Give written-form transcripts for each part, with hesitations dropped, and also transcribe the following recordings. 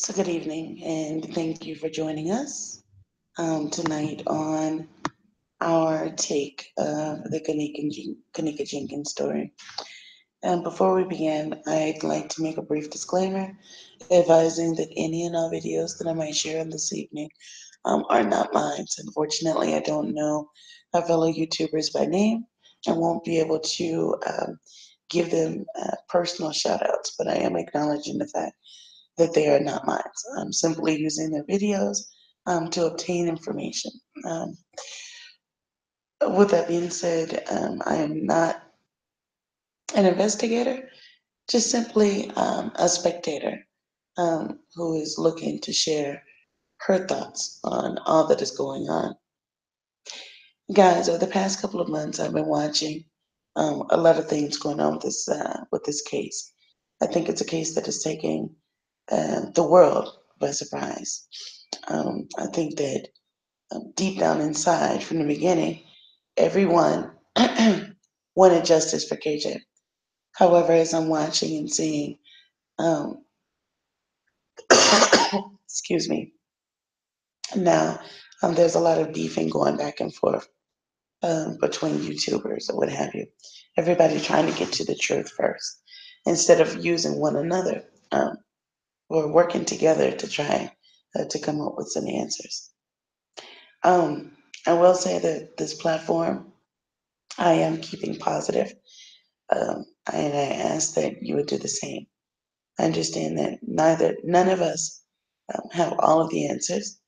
So, good evening, and thank you for joining us tonight on our take of the Kaneeka Jenkins story. And before we begin, I'd like to make a brief disclaimer advising that any and all videos that I might share on this evening are not mine. Unfortunately, I don't know our fellow YouTubers by name and won't be able to give them personal shout outs, but I am acknowledging the fact that they are not mine. I'm simply using their videos to obtain information. Um, with that being said, I am not an investigator, just simply a spectator who is looking to share her thoughts on all that is going on. Guys, over the past couple of months, I've been watching a lot of things going on with this case. I think it's a case that is taking the world by surprise. I think that deep down inside, from the beginning, everyone wanted justice for KJ. However, as I'm watching and seeing, um, excuse me, now there's a lot of beefing going back and forth between YouTubers or what have you. Everybody trying to get to the truth first instead of using one another or working together to try to come up with some answers. Um, I will say that this platform, I am keeping positive, and I ask that you would do the same. I understand that none of us have all of the answers,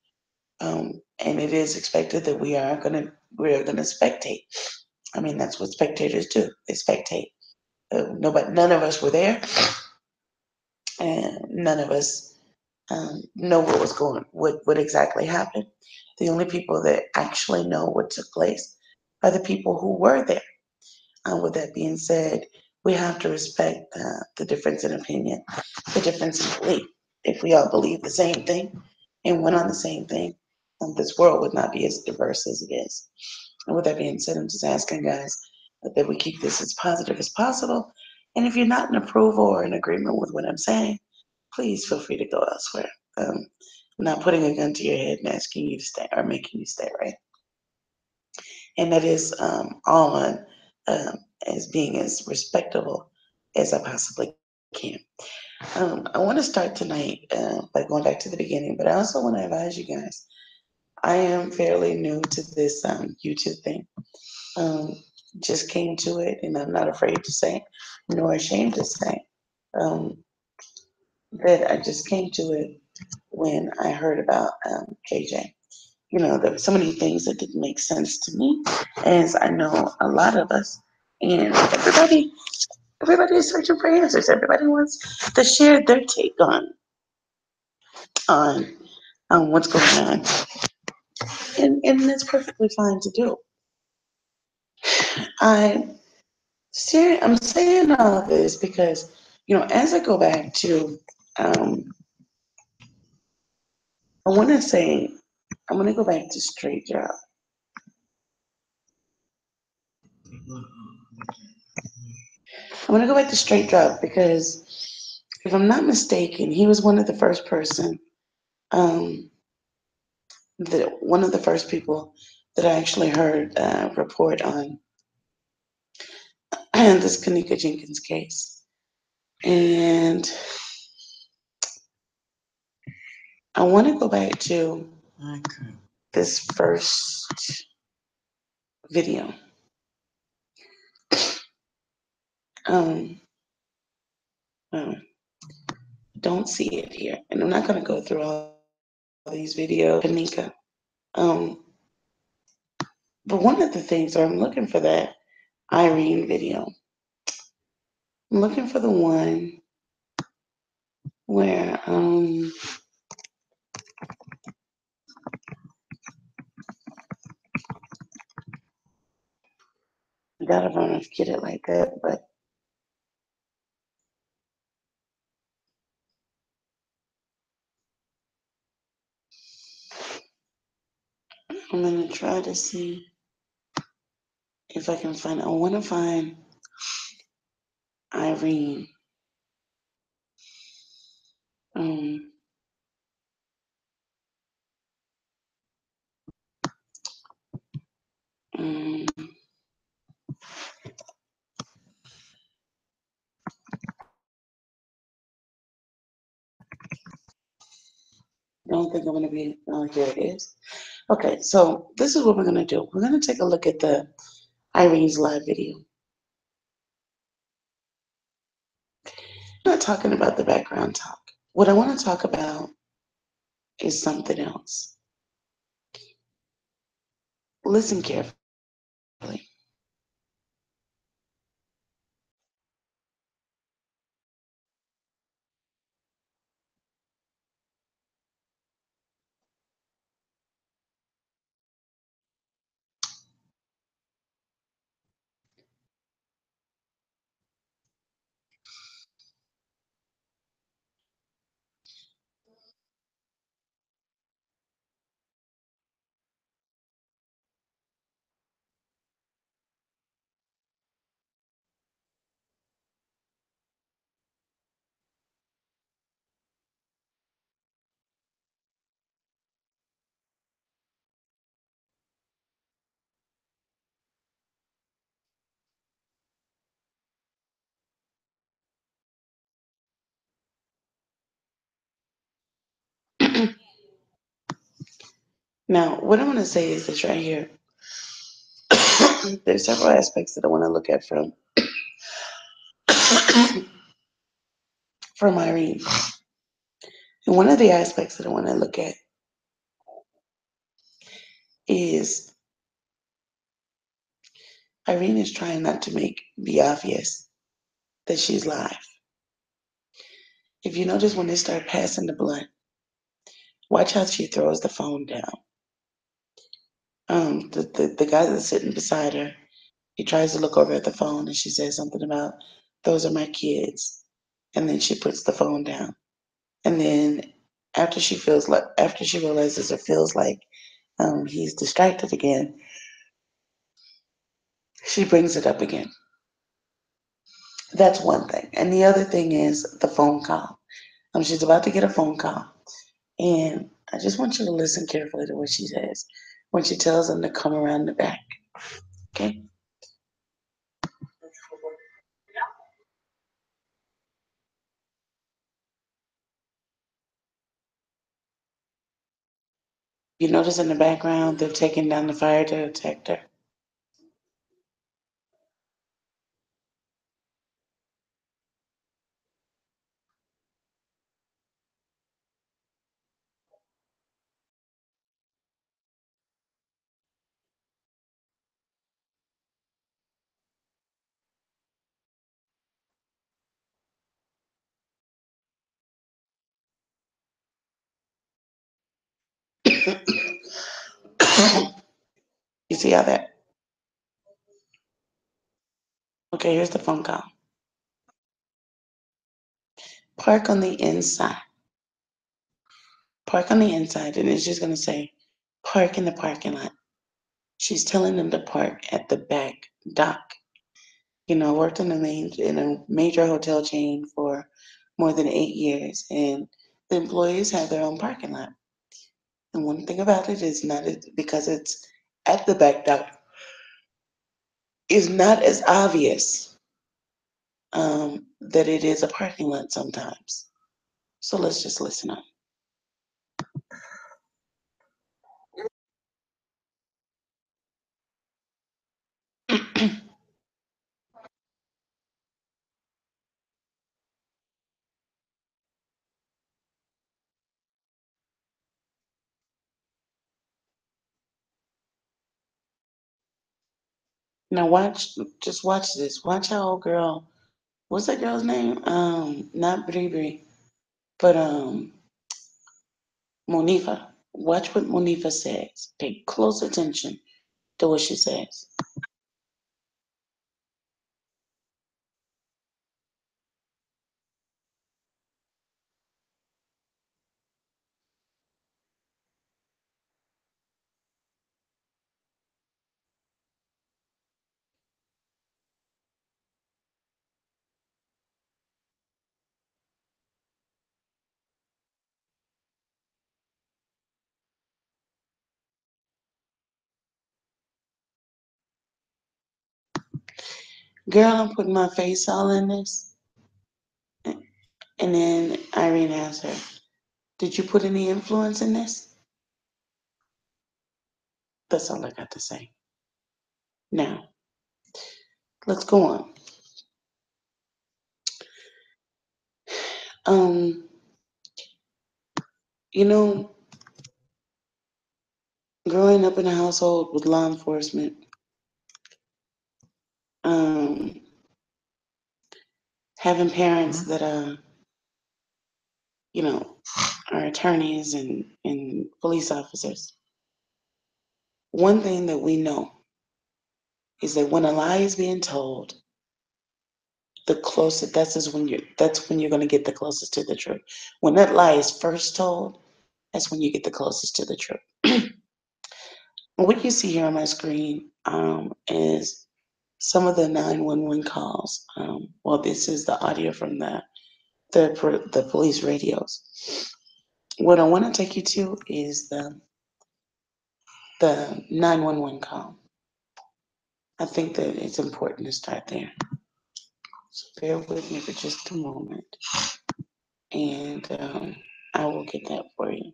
and it is expected that we are gonna spectate. I mean, that's what spectators do. They spectate. None of us were there, and none of us know what exactly happened. The only people that actually know what took place are the people who were there. With that being said, we have to respect the difference in opinion, the difference in belief. If we all believe the same thing and went on the same thing, this world would not be as diverse as it is. And with that being said, I'm just asking guys that we keep this as positive as possible. And if you're not in approval or in agreement with what I'm saying, please feel free to go elsewhere. I'm not putting a gun to your head and asking you to stay or making you stay, right? And that is all on um, as being as respectable as I possibly can. I want to start tonight by going back to the beginning, but I also want to advise you guys I am fairly new to this YouTube thing. Um, just came to it, and I'm not afraid to say, nor ashamed to say, um, that I just came to it when I heard about KJ. You know, there were so many things that didn't make sense to me, as I know a lot of us, and everybody is searching for answers. Everybody wants to share their take on what's going on, and that's perfectly fine to do. I'm saying all of this because, as I go back to, um, I want to say, I want to go back to straight job. I want to go back to straight job because, if I'm not mistaken, he was um, one of the first people that I actually heard report on this Kaneeka Jenkins case. And I want to go back to this first video. Um, um, don't see it here, and I'm not going to go through all these videos. Kaneeka. Um, but one of the things, or I'm looking for that Irene video. I'm looking for the one where I gotta run and get it like that, but I'm gonna try to see if I can find. I want to find Irene. Um, Mm, I don't think I'm going to be. Oh, here it is. Okay, so this is what we're going to do. We're going to take a look at the Irene's live video. I'm not talking about the background talk. What I want to talk about is something else. Listen carefully. Now, what I want to say is this right here. There's several aspects that I want to look at from Irene. And one of the aspects that I want to look at is Irene is trying not to make the obvious that she's live. If you notice when they start passing the blunt, watch how she throws the phone down. The guy that's sitting beside her, he tries to look over at the phone and she says something about, those are my kids. And then she puts the phone down. And then after she realizes or feels like he's distracted again, she brings it up again. That's one thing. And the other thing is the phone call. She's about to get a phone call. And I just want you to listen carefully to what she says when she tells him to come around the back. Okay? You notice in the background they're taking down the fire detector. You see how that? Okay, here's the phone call. Park on the inside. Park on the inside, and it's just gonna say, park in the parking lot. She's telling them to park at the back dock. I worked in a major hotel chain for more than 8 years, and the employees have their own parking lot. And one thing about it is not because it's at the back dock is not as obvious that it is a parking lot sometimes. So let's just listen up. Now just watch this. Watch how old girl, what's that girl's name? Not Bree, but Monifa. Watch what Monifa says. Pay close attention to what she says. Girl, I'm putting my face all in this. And then Irene asked her, did you put any influence in this? That's all I got to say. Now, let's go on. Um, you know, growing up in a household with law enforcement, um, having parents that you know, are attorneys and police officers. One thing that we know is that when a lie is being told, the closest that's when you're going to get the closest to the truth. When that lie is first told, that's when you get the closest to the truth. What you see here on my screen is some of the 911 calls. Well, this is the audio from the police radios. What I want to take you to is the 911 call. I think that it's important to start there. So bear with me for just a moment, and I will get that for you.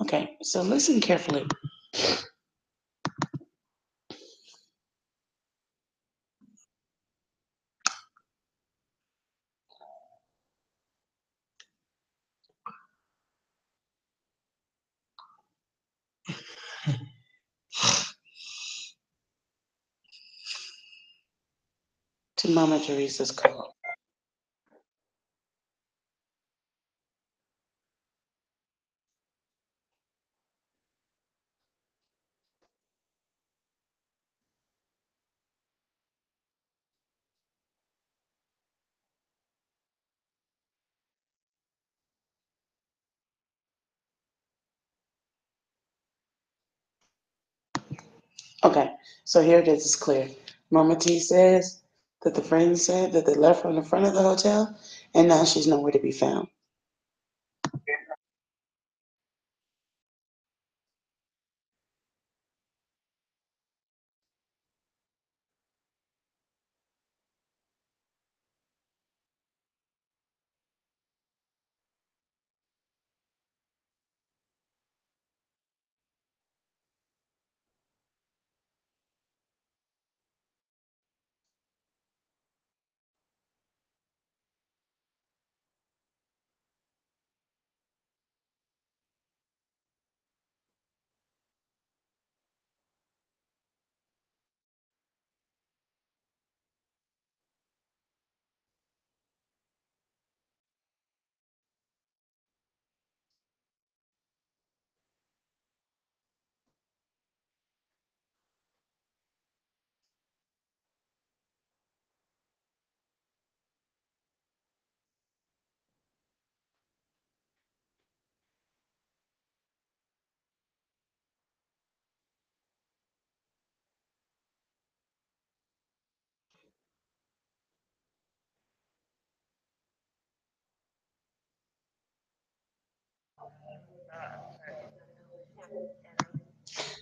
Okay, so listen carefully. To Mama Teresa's call. Okay, so here it is, it's clear. Mama T says that the friend said that they left her in the front of the hotel, and now she's nowhere to be found.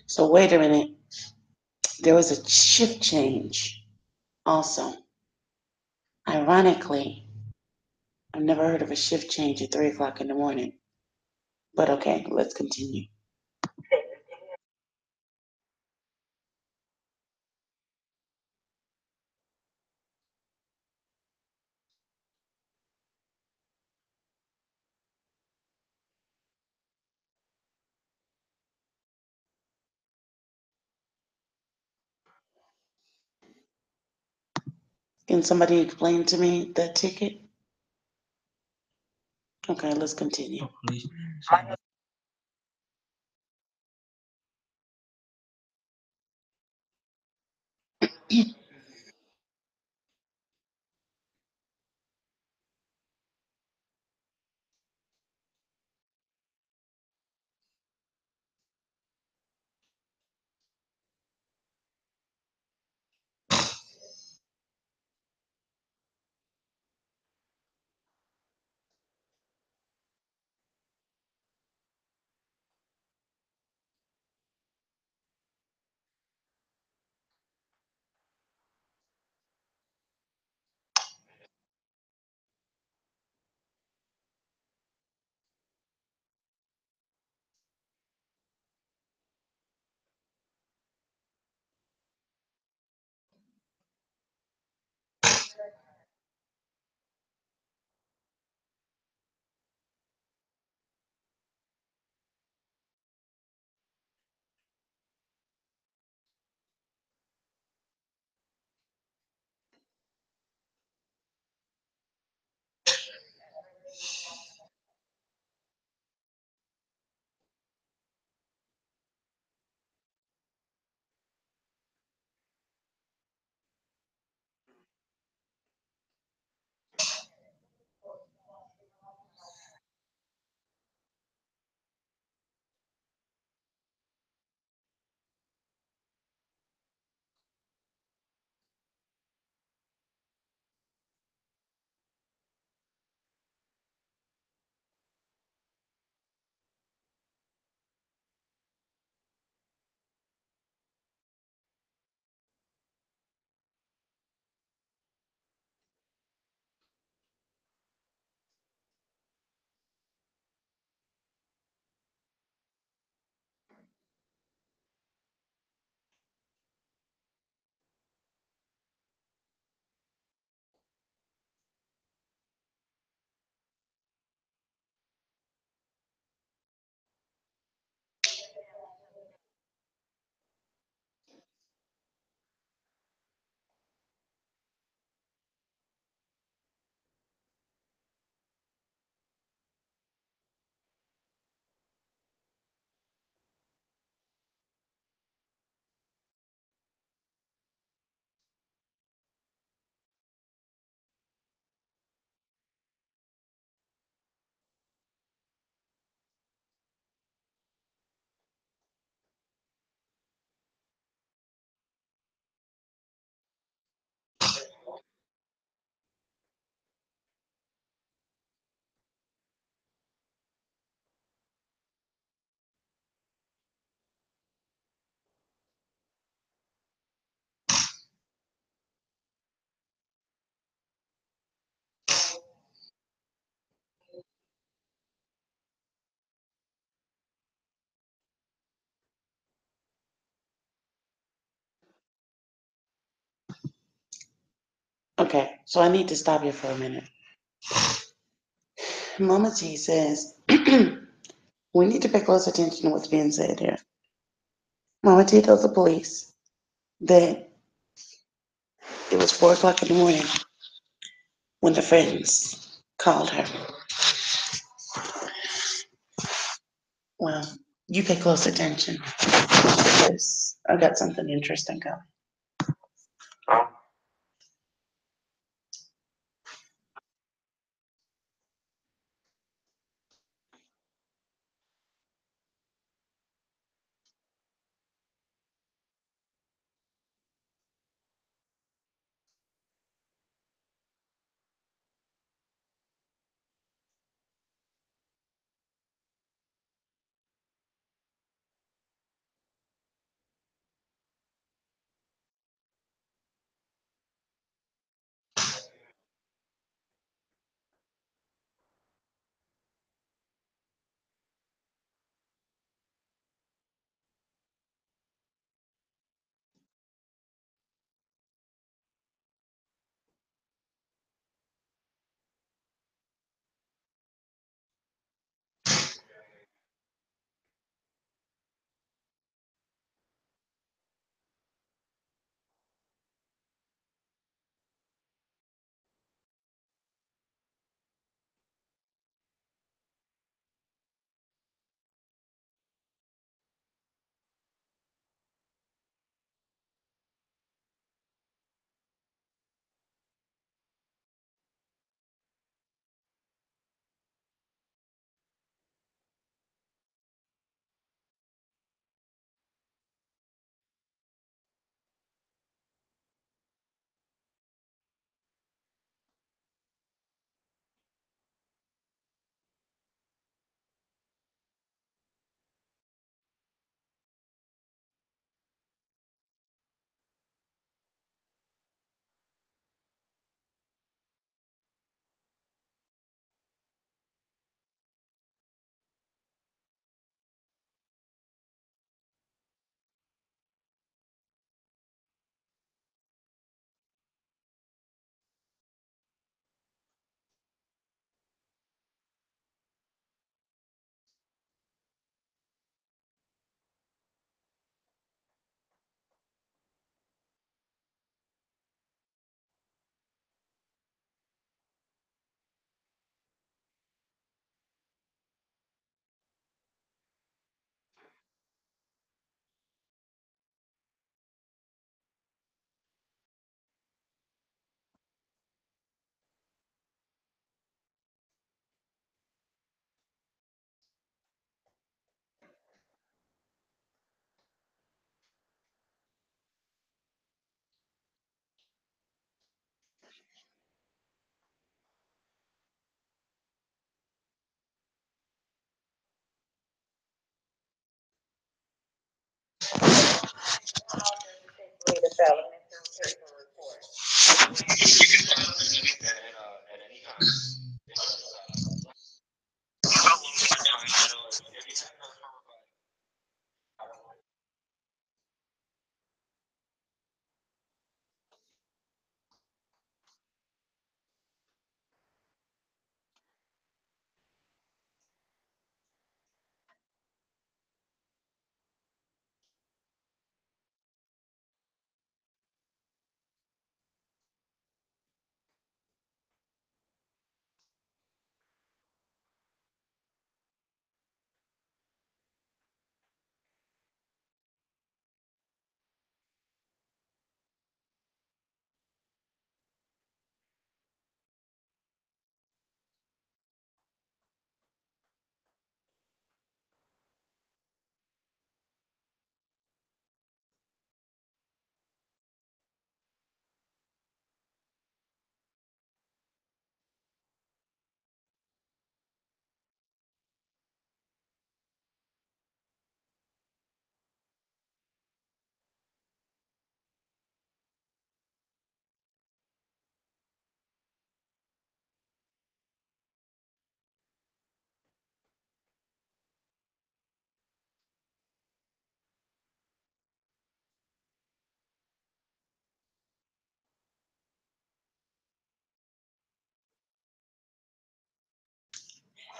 So wait a minute. There was a shift change also. Ironically, I've never heard of a shift change at 3 o'clock in the morning. But okay, let's continue. Can somebody explain to me that ticket? Okay, let's continue. Okay, so I need to stop you for a minute. Mama T says we need to pay close attention to what's being said here. Mama T tells the police that it was 4 o'clock in the morning when the friends called her. Well, you pay close attention because I got something interesting coming.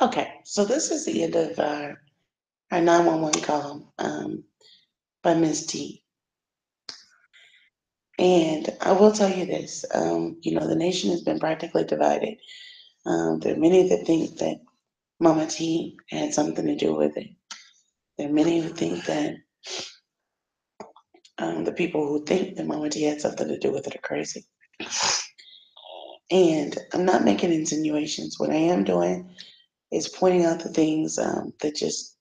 Okay, so this is the end of our 911 call by Ms. T. And I will tell you this, the nation has been practically divided. There are many that think that Mama T had something to do with it. There are many who think that the people who think that Mama T had something to do with it are crazy. And I'm not making insinuations. What I am doing is pointing out the things that just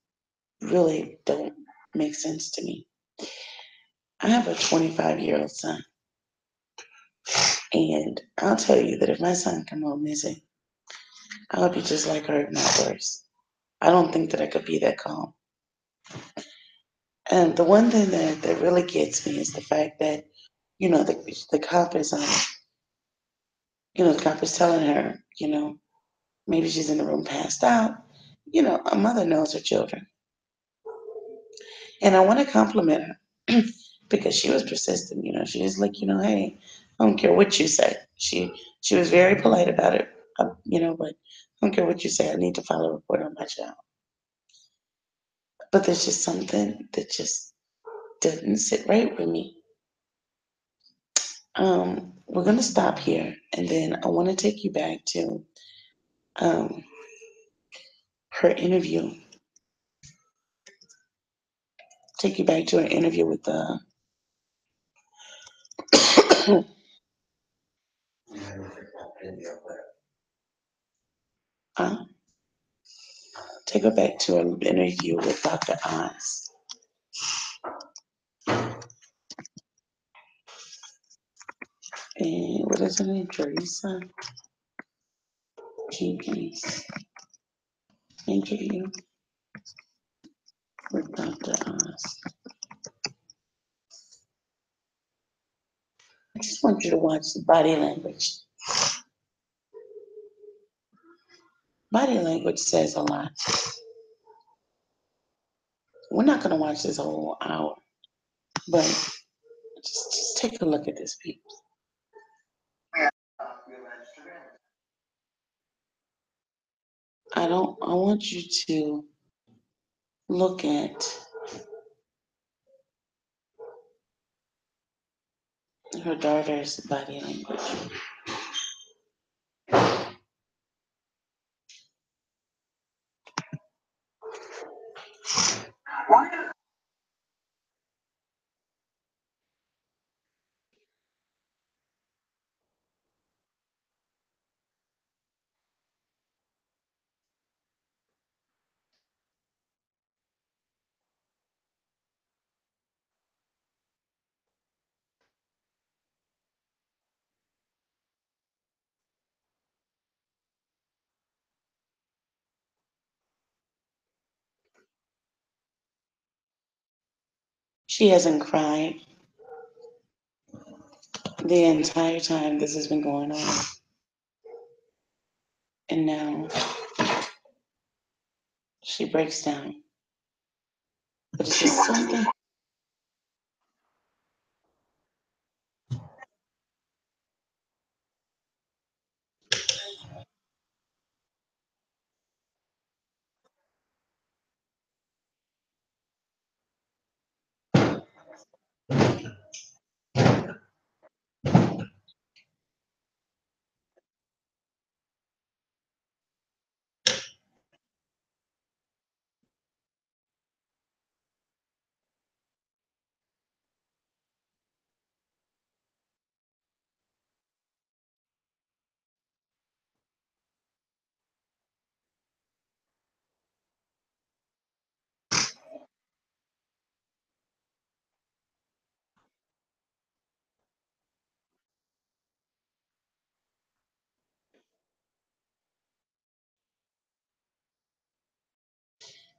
really don't make sense to me. I have a 25-year-old son, and I'll tell you that if my son come home missing, I would be just like her, if not worse. I don't think that I could be that calm. And the one thing that really gets me is the fact that, the cop is, the cop is telling her, maybe she's in the room passed out. A mother knows her children. And I want to compliment her because she was persistent. She was like, hey, I don't care what you say. She was very polite about it, but I don't care what you say. I need to file a report on my child. But there's just something that just doesn't sit right with me. We're gonna stop here, and then I want to take you back to um, her interview. Take you back to her interview with the. uh, Take her back to an interview with Dr. Oz. And what is her name? Teresa Jenkins. Interview with Dr. Oz. I just want you to watch the body language. Body language says a lot. We're not going to watch this whole hour, but just take a look at this, people. I want you to look at her daughter's body language. She hasn't cried the entire time this has been going on. And now she breaks down. But it's just something.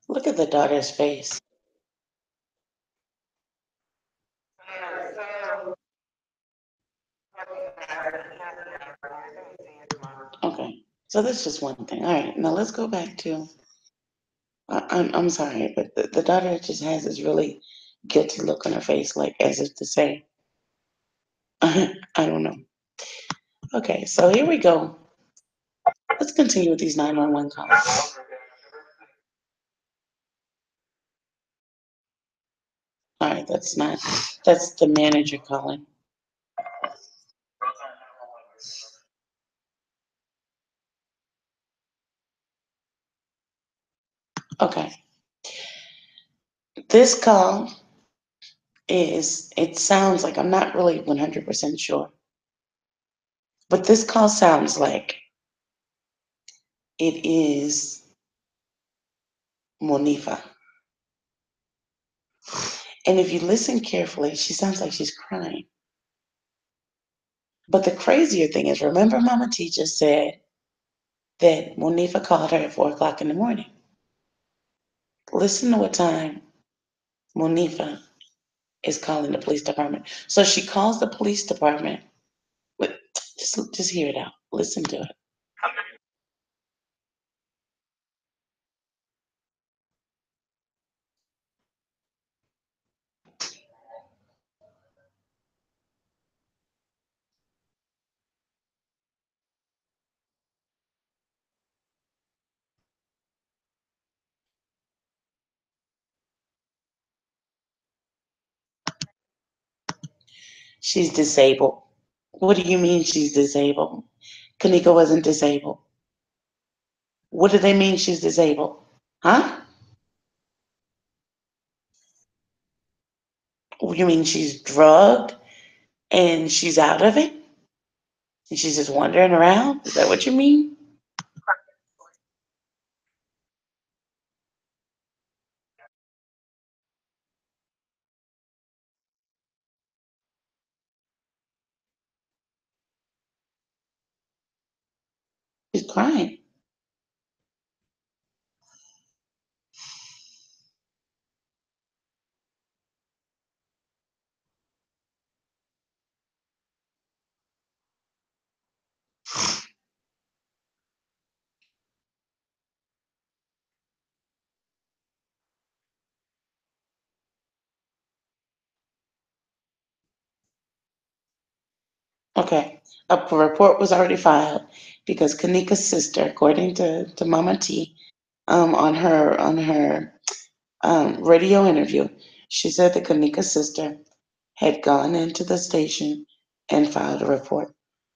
Look at the daughter's face. Okay, so that's just one thing. All right, now let's go back to. I'm sorry, but the daughter just has this really guilty look on her face, like as if to say, I don't know. Okay, so here we go. Let's continue with these 911 calls. All right, that's the manager calling. Okay. This call it sounds like I'm not really 100% sure, but this call sounds like it is Monifa. And if you listen carefully, she sounds like she's crying. But the crazier thing is, remember Mama T just said that Monifa called her at 4 o'clock in the morning. Listen to what time Monifa is calling the police department. So she calls the police department. Just hear it out. Listen to it. She's disabled. What do you mean she's disabled? Kaneeka wasn't disabled. What do they mean she's disabled? Huh? You mean she's drugged and she's out of it? And she's just wandering around? Is that what you mean? She's crying. Okay. A report was already filed because Kaneeka's sister, according to Mama T, on her radio interview, she said that Kaneeka's sister had gone into the station and filed a report.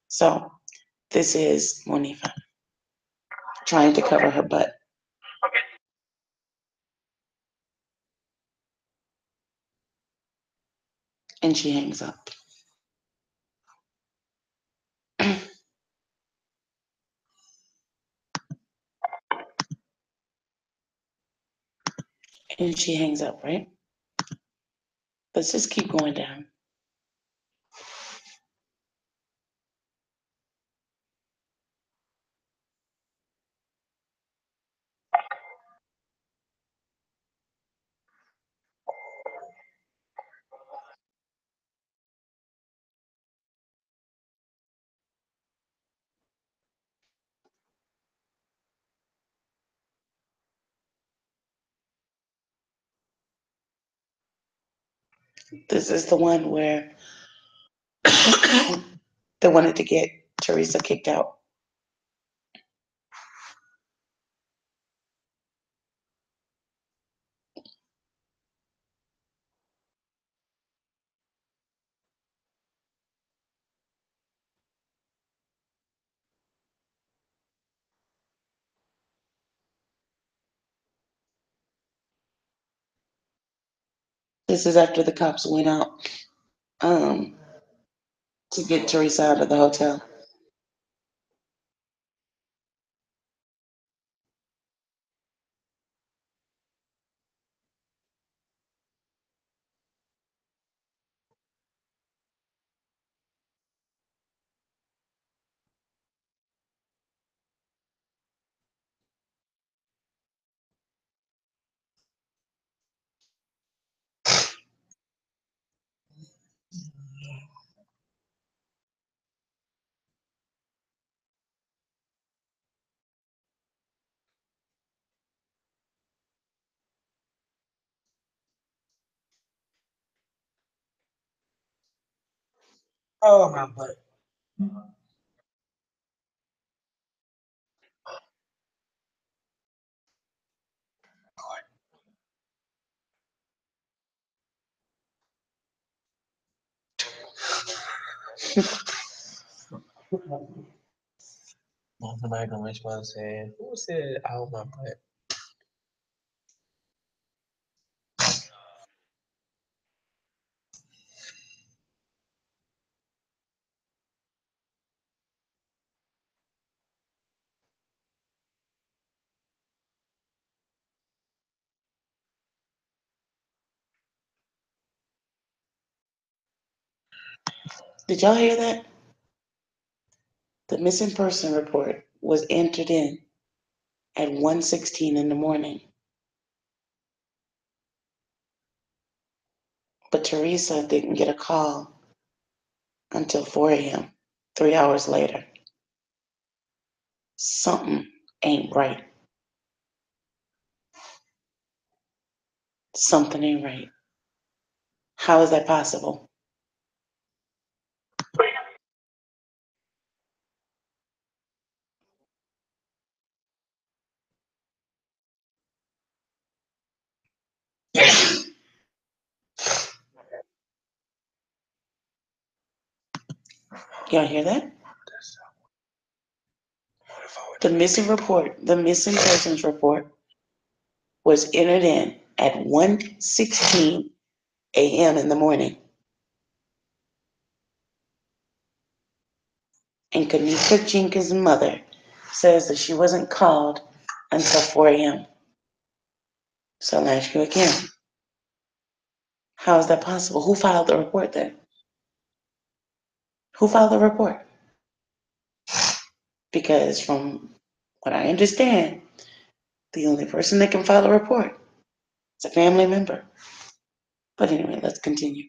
So this is Monifa trying to cover her butt, and she hangs up. And she hangs up, right? Let's just keep going down. This is the one where they wanted to get Teresa kicked out. This is after the cops went out um, to get Teresa out of the hotel. Oh my butt. Somebody gonna respond saying, "Who said out my butt?" Did y'all hear that? The missing person report was entered in at 1:16 in the morning. But Teresa didn't get a call until 4 a.m., 3 hours later. Something ain't right. Something ain't right. How is that possible? Y'all hear that? The missing persons report was entered in at 1:16 a.m. in the morning. And Kaneeka Jenkins' mother says that she wasn't called until 4 a.m. So I'll ask you again, how is that possible? Who filed the report then? Who filed the report? Because from what I understand, the only person that can file a report is a family member. But anyway, let's continue.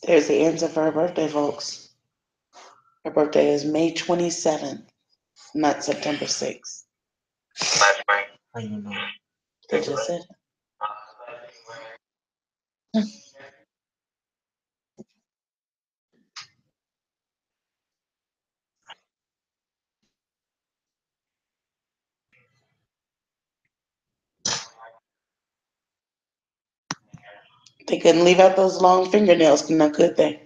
There's the answer for her birthday, folks. Her birthday is May 27th, not September 6th. How you know? They just said it. They couldn't leave out those long fingernails, now could they?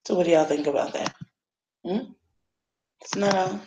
So what do y'all think about that? Hmm? It's not all.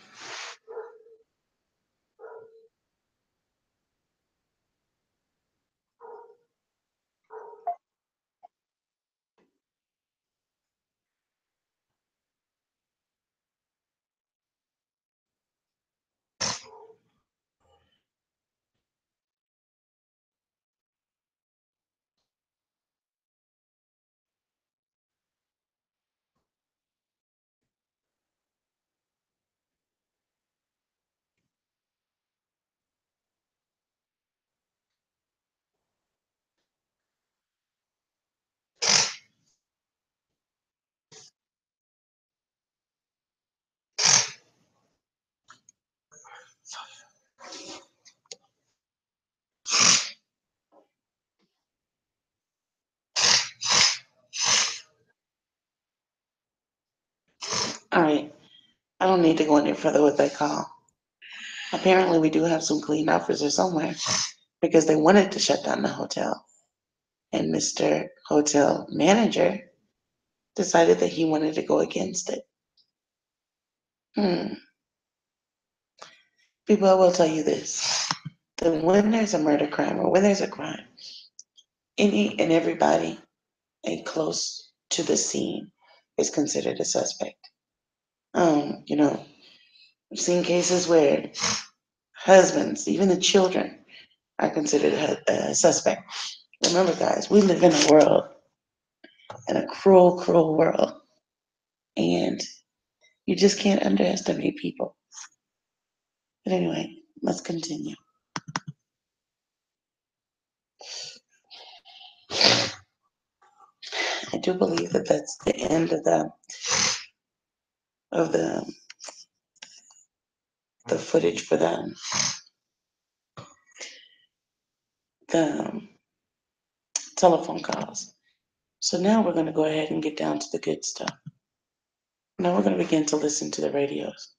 All right. I don't need to go any further with that call. Apparently, we do have some clean officers somewhere because they wanted to shut down the hotel. And Mr. Hotel Manager decided that he wanted to go against it. Hmm. People, I will tell you this. That when there's a murder crime or when there's a crime, any and everybody close to the scene is considered a suspect. You know, I've seen cases where husbands, even the children, are considered a suspect. Remember, guys, we live in a world, in a cruel, cruel world, and you just can't underestimate people. But anyway, let's continue. I do believe that that's the end of of the the footage for the telephone calls. So now we're going to go ahead and get down to the good stuff. Now we're going to begin to listen to the radios.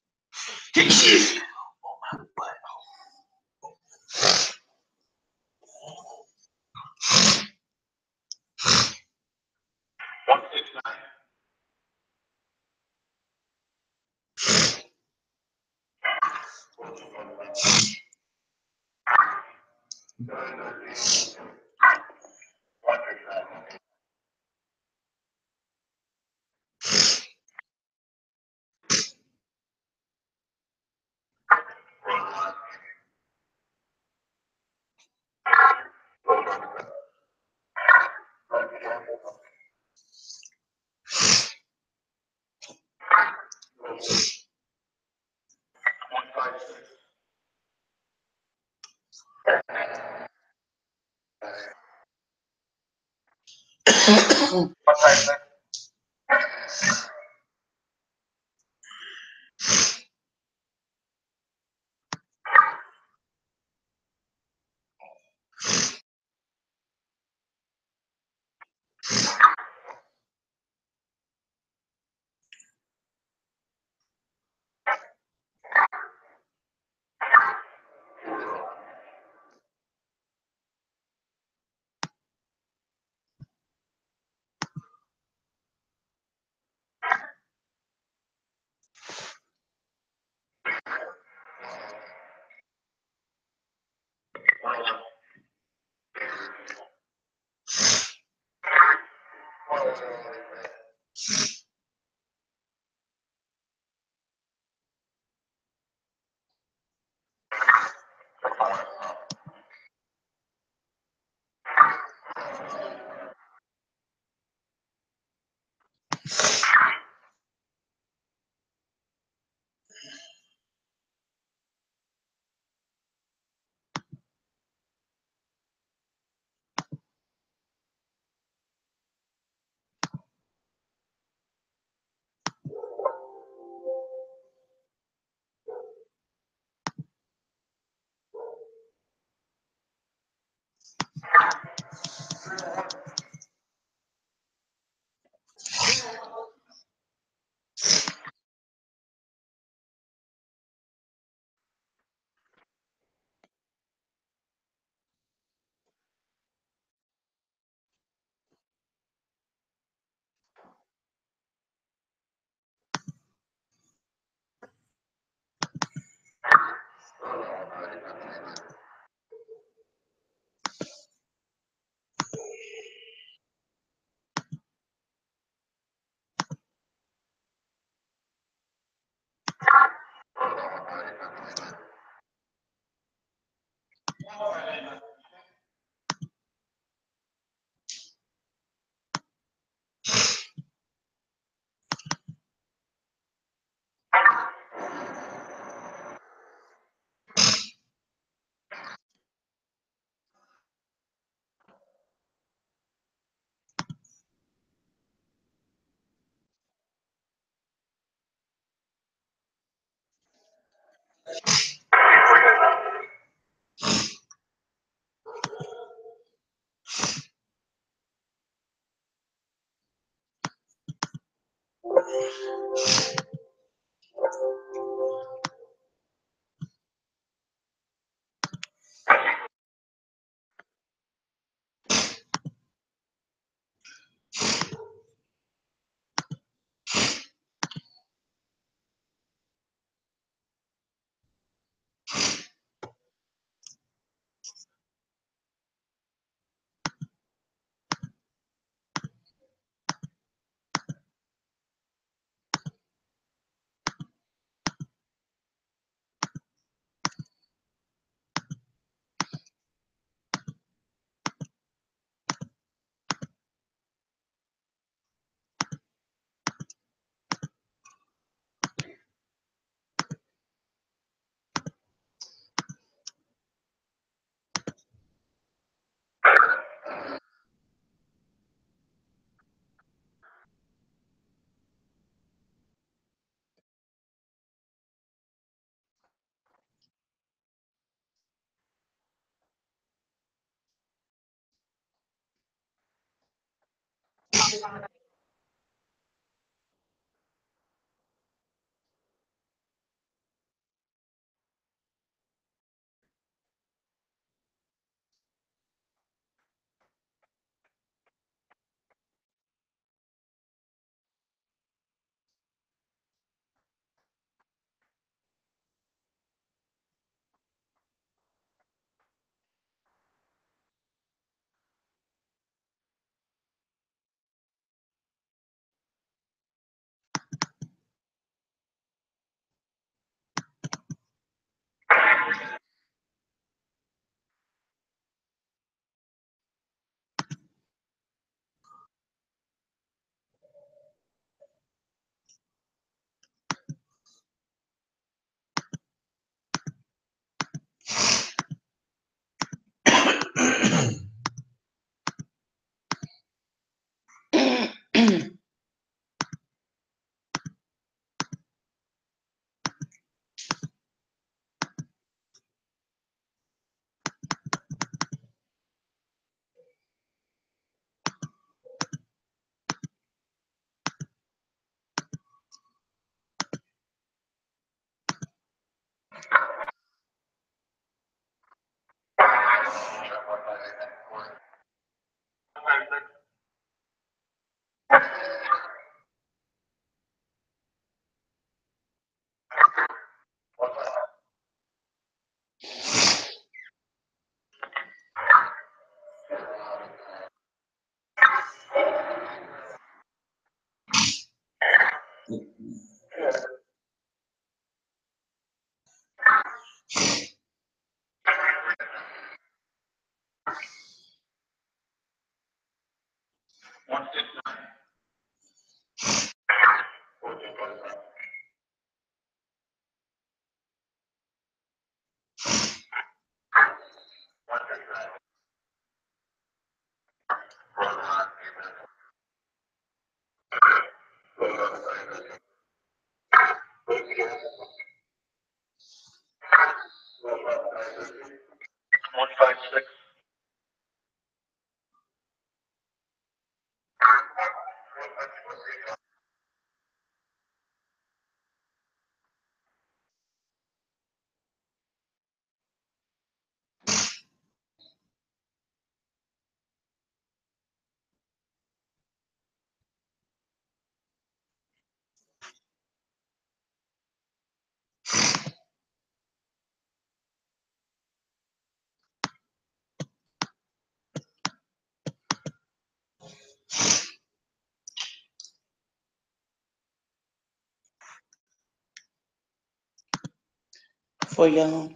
For y'all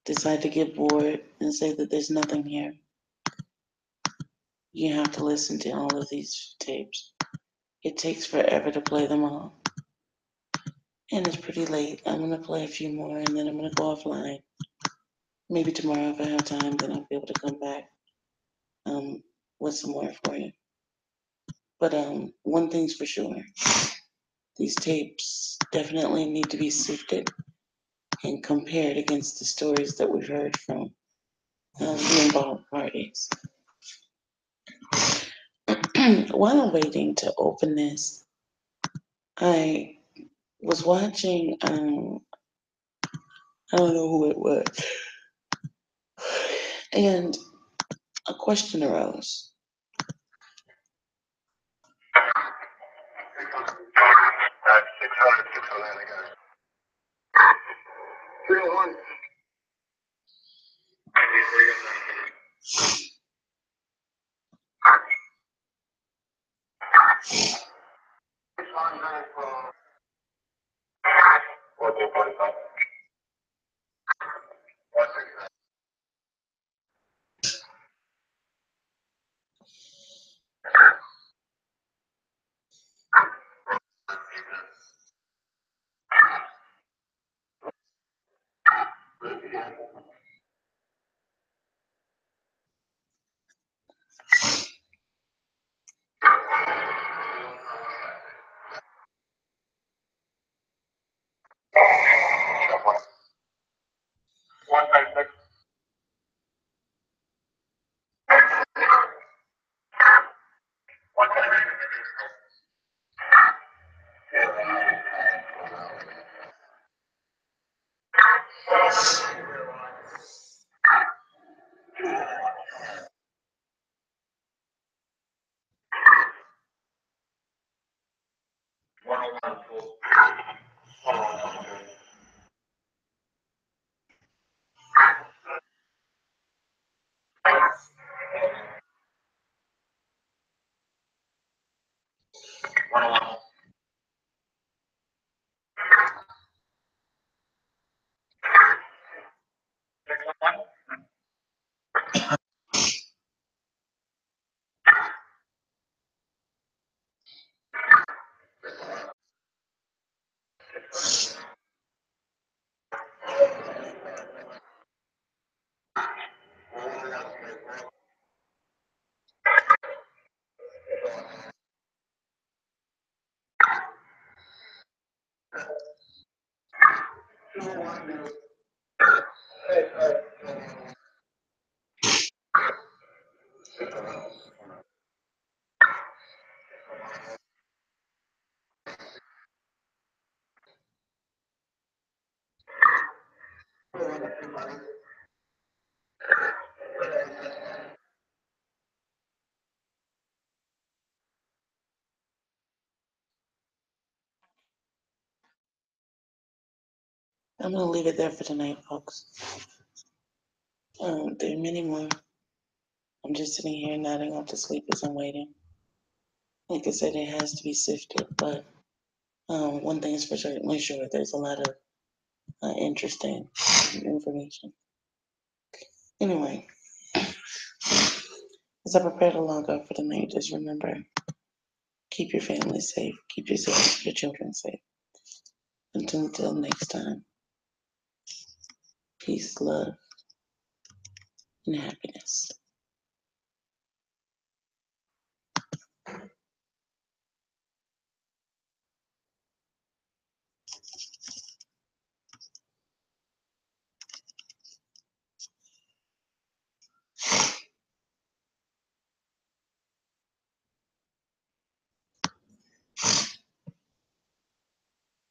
decide to get bored and say that there's nothing here, you have to listen to all of these tapes. It takes forever to play them all. And it's pretty late. I'm going to play a few more and then I'm going to go offline. Maybe tomorrow, if I have time, then I'll be able to come back with some more for you. But one thing's for sure, these tapes definitely need to be sifted and compared against the stories that we've heard from the involved parties. While I'm waiting to open this, I was watching, I don't know who it was, and a question arose. I'm gonna leave it there for tonight, folks. There are many more. I'm just sitting here nodding off to sleep as I'm waiting. Like I said, it has to be sifted, but one thing is for certainly sure, there's a lot of interesting information. Anyway, as I prepare to log off for the night, just remember, keep your family safe, keep yourself, your children safe. Until next time, peace, love, and happiness.